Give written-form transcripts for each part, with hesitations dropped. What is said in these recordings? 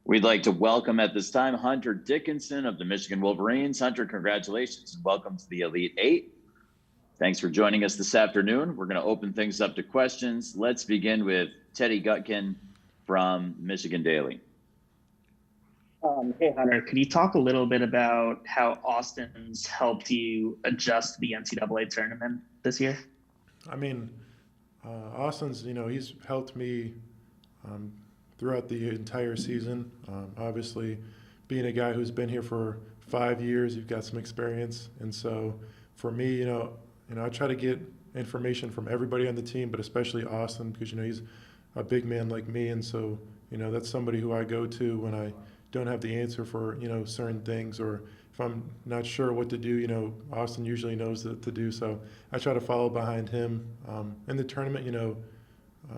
We'd like to welcome at this time Hunter Dickinson of the Michigan Wolverines. Hunter, congratulations and welcome to the Elite Eight. Thanks for joining us this afternoon. We're going to open things up to questions. Let's begin with Teddy Gutkin from Michigan Daily. Hey, Hunter, could you talk a little bit about how Austin's helped you adjust to the NCAA tournament this year? Austin's, he's helped me throughout the entire season. Obviously, being a guy who's been here for 5 years, you've got some experience. And so for me, I try to get information from everybody on the team, but especially Austin because, he's a big man like me. And so, that's somebody who I go to when I don't have the answer for, certain things, or if I'm not sure what to do, Austin usually knows what to do. So I try to follow behind him. In the tournament,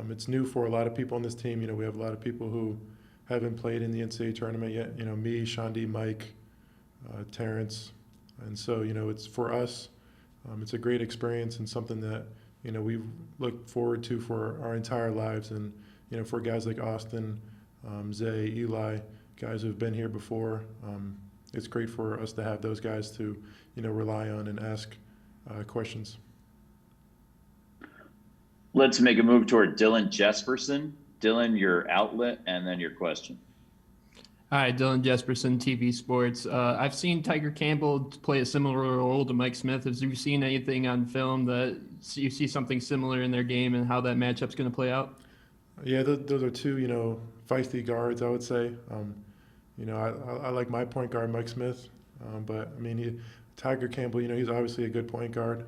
it's new for a lot of people on this team. We have a lot of people who haven't played in the NCAA tournament yet. Me, Shandi, Mike, Terrence. And so, it's for us, it's a great experience and something that, we look forward to for our entire lives. And, for guys like Austin, Zay, Eli, guys who've been here before, it's great for us to have those guys to, rely on and ask questions. Let's make a move toward Dylan Jesperson. Dylan, your outlet, and then your question. Hi, Dylan Jesperson, TV Sports. I've seen Tiger Campbell play a similar role to Mike Smith. Have you seen anything on film that you see something similar in their game and how that matchup's going to play out? Yeah, those are two, feisty guards, I would say. I like my point guard, Mike Smith. Tiger Campbell, he's obviously a good point guard.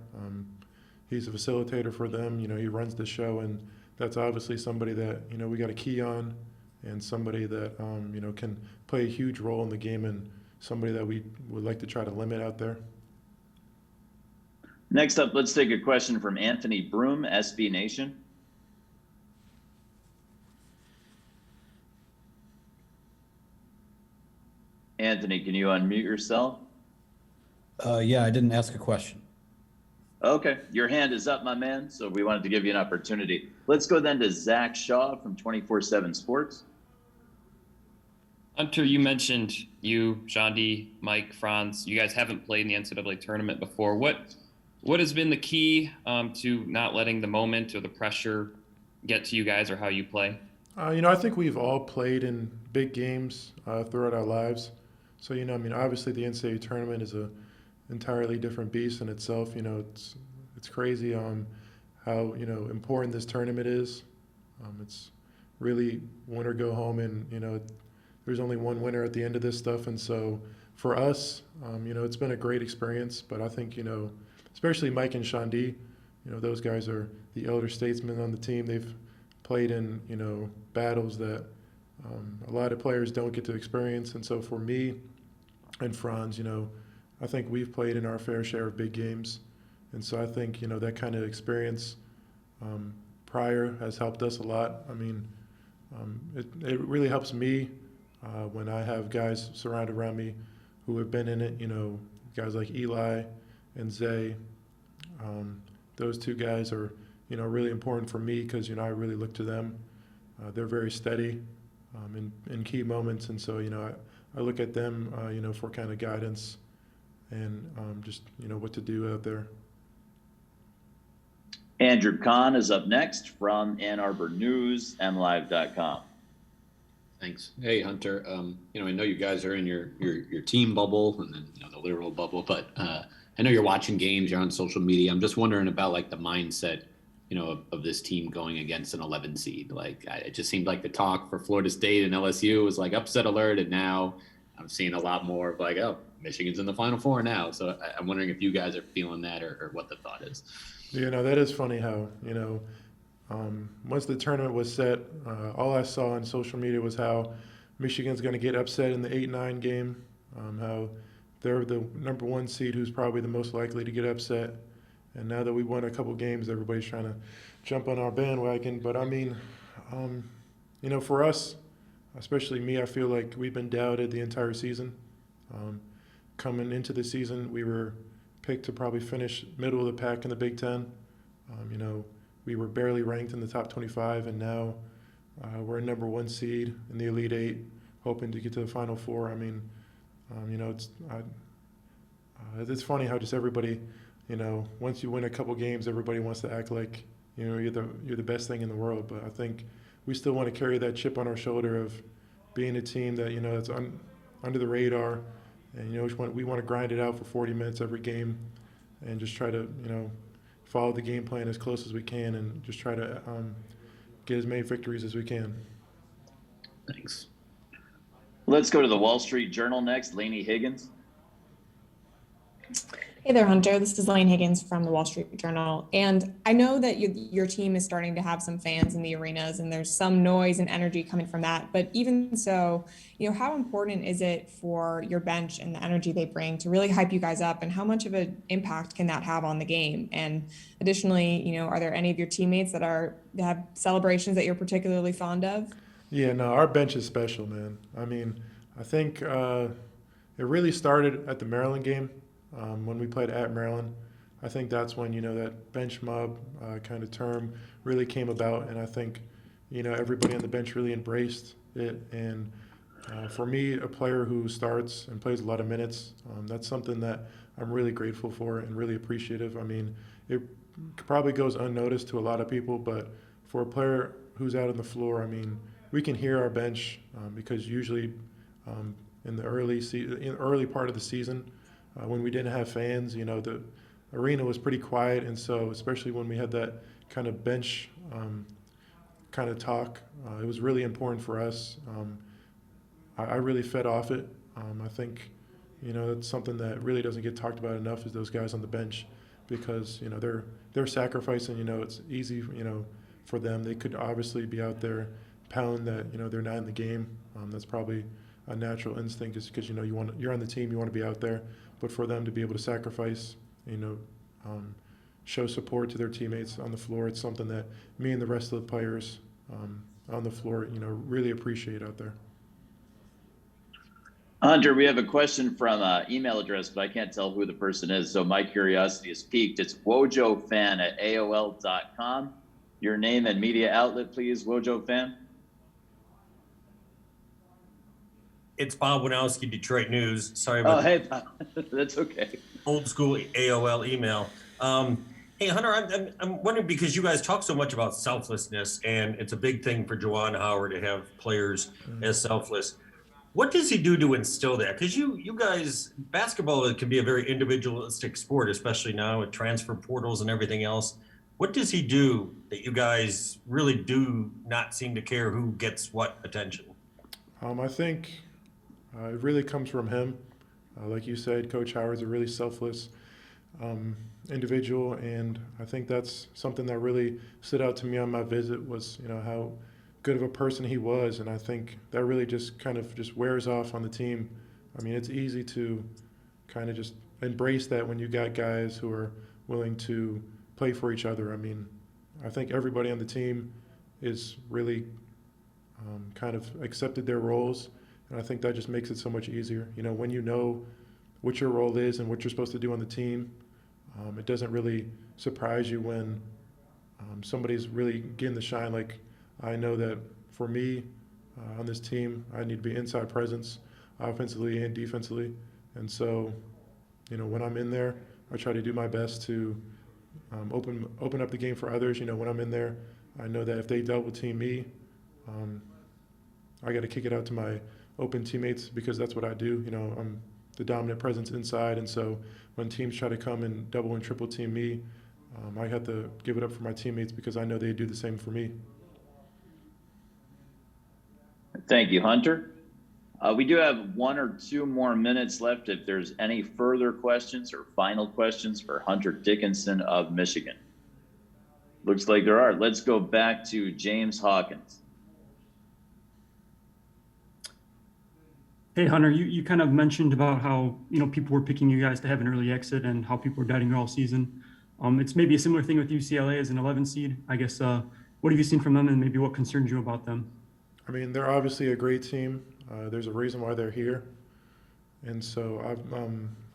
He's a facilitator for them. He runs the show, and that's obviously somebody that, we got a key on, and somebody that, can play a huge role in the game, and somebody that we would like to try to limit out there. Next up, let's take a question from Anthony Broom, SB Nation. Anthony, can you unmute yourself? Yeah, I didn't ask a question. Okay, your hand is up, my man, so we wanted to give you an opportunity. Let's go then to Zach Shaw from 24/7 Sports. Hunter, you mentioned you, Shandi, Mike, Franz, you guys haven't played in the NCAA tournament before. What has been the key to not letting the moment or the pressure get to you guys or how you play? I think we've all played in big games throughout our lives. So, obviously the NCAA tournament is a entirely different beast in itself. It's crazy how, important this tournament is. It's really win or go home, and, there's only one winner at the end of this stuff. And so for us, it's been a great experience. But I think, especially Mike and Shandi, those guys are the elder statesmen on the team. They've played in, battles that a lot of players don't get to experience. And so for me and Franz, I think we've played in our fair share of big games. And so I think, that kind of experience prior has helped us a lot. It really helps me when I have guys surrounded around me who have been in it, guys like Eli and Zay. Those two guys are, really important for me because, I really look to them. They're very steady in key moments. And so, I look at them, for kind of guidance and just, what to do out there. Andrew Kahn is up next from Ann Arbor News, MLive.com. Thanks. Hey, Hunter. I know you guys are in your team bubble and then, the literal bubble, but I know you're watching games, you're on social media. I'm just wondering about like the mindset, of this team going against an 11 seed. Like, it just seemed like the talk for Florida State and LSU was like upset alert. And now I'm seeing a lot more of like, oh, Michigan's in the Final Four now. So I'm wondering if you guys are feeling that or what the thought is. That is funny how, once the tournament was set, all I saw on social media was how Michigan's going to get upset in the 8-9 game, how they're the number one seed who's probably the most likely to get upset. And now that we won a couple games, everybody's trying to jump on our bandwagon. But for us, especially me, I feel like we've been doubted the entire season. Coming into the season, we were picked to probably finish middle of the pack in the Big Ten. We were barely ranked in the top 25, and now we're a number one seed in the Elite Eight. hoping to get to the Final Four. I mean, it's funny how just everybody, once you win a couple games, everybody wants to act like, you're the best thing in the world. But I think we still want to carry that chip on our shoulder of being a team that, that's under the radar. And, we want to grind it out for 40 minutes every game and just try to, follow the game plan as close as we can and just try to get as many victories as we can. Thanks. Let's go to the Wall Street Journal next. Lainey Higgins. Hey there, Hunter. This is Lane Higgins from the Wall Street Journal. And I know that your team is starting to have some fans in the arenas and there's some noise and energy coming from that. But even so, how important is it for your bench and the energy they bring to really hype you guys up? And how much of an impact can that have on the game? And additionally, are there any of your teammates that have celebrations that you're particularly fond of? Yeah, no, our bench is special, man. I mean, I think it really started at the Maryland game. When we played at Maryland, I think that's when, that bench mob kind of term really came about. And I think, everybody on the bench really embraced it. And for me, a player who starts and plays a lot of minutes, that's something that I'm really grateful for and really appreciative. I mean, it probably goes unnoticed to a lot of people, but for a player who's out on the floor, I mean, we can hear our bench because usually in the early part of the season, when we didn't have fans, the arena was pretty quiet. And so especially when we had that kind of bench kind of talk, it was really important for us. I really fed off it. I think, it's something that really doesn't get talked about enough is those guys on the bench because, they're sacrificing, it's easy, for them. They could obviously be out there pound that, they're not in the game. That's probably a natural instinct just because, you're on the team, you want to be out there. But for them to be able to sacrifice, show support to their teammates on the floor, it's something that me and the rest of the players on the floor, really appreciate out there. Hunter, we have a question from email address, but I can't tell who the person is. So my curiosity is piqued. It's wojofan@aol.com. Your name and media outlet, please, Wojofan. It's Bob Winowski, Detroit News. Sorry about hey, Bob. That's okay. Old school AOL email. Hey, Hunter, I'm wondering because you guys talk so much about selflessness, and it's a big thing for Juwan Howard to have players as selfless. What does he do to instill that? Because you guys, basketball can be a very individualistic sport, especially now with transfer portals and everything else. What does he do that you guys really do not seem to care who gets what attention? I think it really comes from him. Like you said, Coach Howard's a really selfless individual, and I think that's something that really stood out to me on my visit was, how good of a person he was, and I think that really just kind of just wears off on the team. I mean, it's easy to kind of just embrace that when you got guys who are willing to play for each other. I mean, I think everybody on the team is really kind of accepted their roles. And I think that just makes it so much easier. When you know what your role is and what you're supposed to do on the team, it doesn't really surprise you when somebody's really getting the shine. Like, I know that for me on this team, I need to be inside presence, offensively and defensively. And so, when I'm in there, I try to do my best to open up the game for others. When I'm in there, I know that if they double team me, I got to kick it out to my open teammates because that's what I do. I'm the dominant presence inside, and so when teams try to come and double and triple team me, I have to give it up for my teammates because I know they do the same for me. Thank you, Hunter. We do have 1 or 2 more minutes left if there's any further questions or final questions for Hunter Dickinson of Michigan. Looks like there are. Let's go back to James Hawkins. Hey, Hunter, you kind of mentioned about how, people were picking you guys to have an early exit and how people were doubting you all season. It's maybe a similar thing with UCLA as an 11 seed. I guess, what have you seen from them and maybe what concerns you about them? I mean, they're obviously a great team. There's a reason why they're here. And so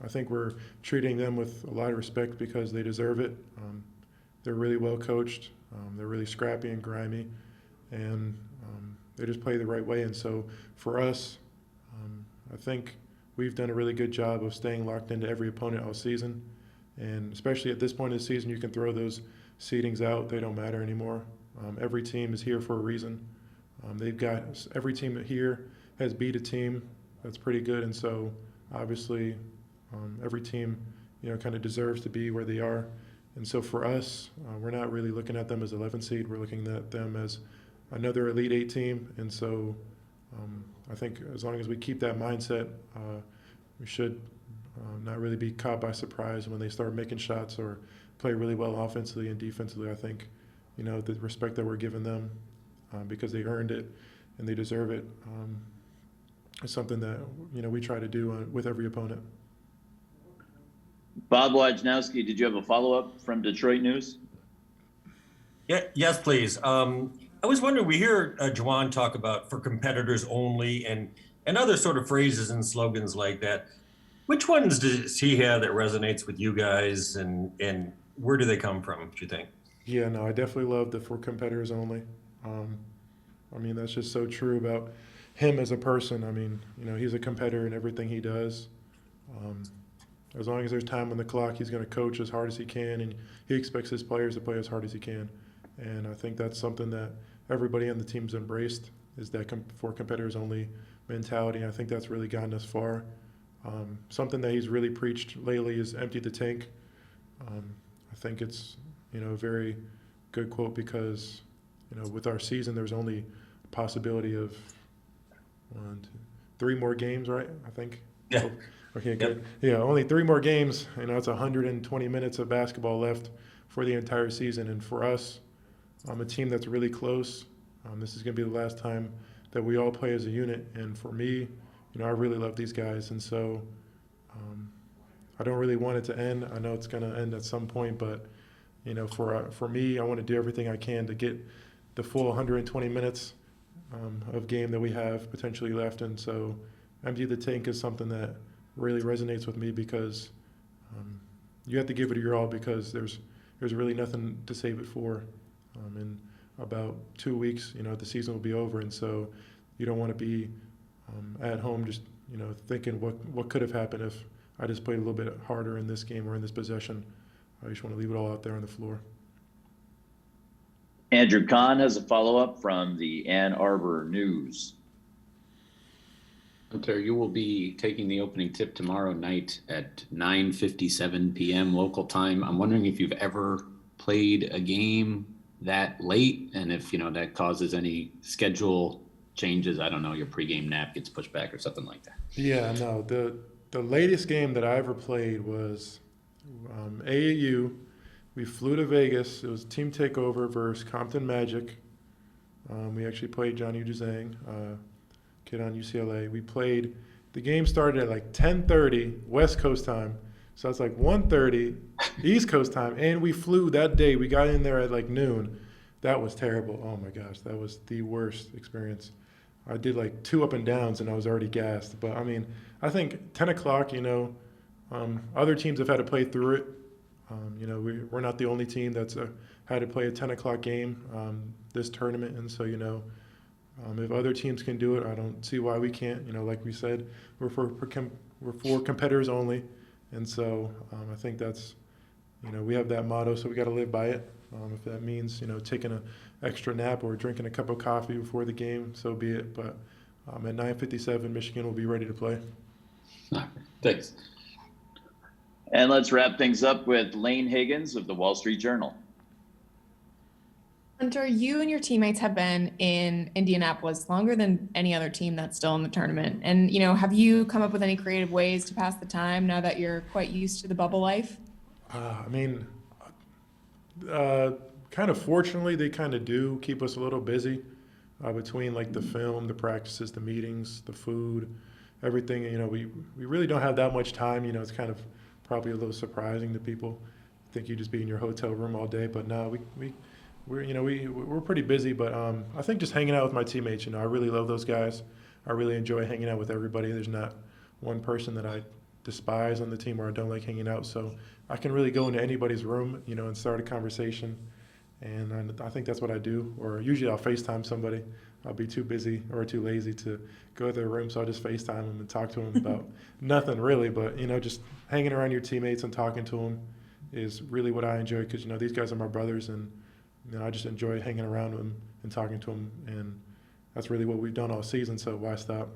I think we're treating them with a lot of respect because they deserve it. They're really well coached. They're really scrappy and grimy. And they just play the right way. And so for us, I think we've done a really good job of staying locked into every opponent all season. And especially at this point of the season, you can throw those seedings out. They don't matter anymore. Every team is here for a reason. Every team here has beat a team that's pretty good. And so obviously every team, kind of deserves to be where they are. And so for us, we're not really looking at them as 11 seed. We're looking at them as another Elite Eight team. And so I think as long as we keep that mindset, we should not really be caught by surprise when they start making shots or play really well offensively and defensively. I think, the respect that we're giving them because they earned it and they deserve it is something that, we try to do with every opponent. Bob Wojnowski, did you have a follow-up from Detroit News? Yeah, yes, please. I was wondering, we hear Juwan talk about for competitors only and other sort of phrases and slogans like that. Which ones does he have that resonates with you guys, and where do they come from, do you think? Yeah, no, I definitely love the for competitors only. That's just so true about him as a person. He's a competitor in everything he does. As long as there's time on the clock, he's going to coach as hard as he can, and he expects his players to play as hard as he can. And I think that's something that everybody on the team's embraced, is that for competitors only mentality. And I think that's really gotten us far. Something that he's really preached lately is empty the tank. I think it's, a very good quote because, with our season, there's only a possibility of 3 more games, right? I think. Yeah. Okay, good. Yeah, only 3 more games. It's 120 minutes of basketball left for the entire season. And for us, a team that's really close, this is going to be the last time that we all play as a unit. And for me, I really love these guys. And so I don't really want it to end. I know it's going to end at some point, but, for me, I want to do everything I can to get the full 120 minutes of game that we have potentially left. And so empty the tank is something that really resonates with me because you have to give it your all because there's really nothing to save it for. In about 2 weeks, the season will be over, and so you don't want to be at home just thinking what could have happened if I just played a little bit harder in this game or in this possession. I just want to leave it all out there on the floor. Andrew Kahn has a follow-up from the Ann Arbor News. Hunter, you will be taking the opening tip tomorrow night at 9:57 p.m. local time. I'm wondering if you've ever played a game that late, and if that causes any schedule changes. I don't know, your pregame nap gets pushed back or something like that. Yeah, no. The latest game that I ever played was AAU. We flew to Vegas. It was team takeover versus Compton Magic. We actually played Johnny Juzang, kid on UCLA. We played. The game started at like 10:30 West Coast time. So it's like 1:30 East Coast time, and we flew that day. We got in there at like noon. That was terrible. Oh my gosh, that was the worst experience. I did like 2 up and downs, and I was already gassed. But I think 10 o'clock. Other teams have had to play through it. We're not the only team that's had to play a 10 o'clock game this tournament, and so if other teams can do it, I don't see why we can't. Like we said, we're for competitors only. And so I think that's, we have that motto, so we got to live by it. If that means, taking an extra nap or drinking a cup of coffee before the game, so be it. But at 9:57, Michigan will be ready to play. Thanks. And let's wrap things up with Lane Higgins of the Wall Street Journal. Hunter, you and your teammates have been in Indianapolis longer than any other team that's still in the tournament. And, have you come up with any creative ways to pass the time now that you're quite used to the bubble life? Kind of fortunately, they kind of do keep us a little busy between like the film, the practices, the meetings, the food, everything. We really don't have that much time. It's kind of probably a little surprising to people. I think you just be in your hotel room all day, but no, we're pretty busy, but I think just hanging out with my teammates, I really love those guys. I really enjoy hanging out with everybody. There's not one person that I despise on the team or I don't like hanging out. So I can really go into anybody's room, and start a conversation. And I think that's what I do. Or usually I'll FaceTime somebody. I'll be too busy or too lazy to go to their room, so I'll just FaceTime them and talk to them about nothing really. But, just hanging around your teammates and talking to them is really what I enjoy because, these guys are my brothers, and I just enjoy hanging around them and talking to them. And that's really what we've done all season, so why stop?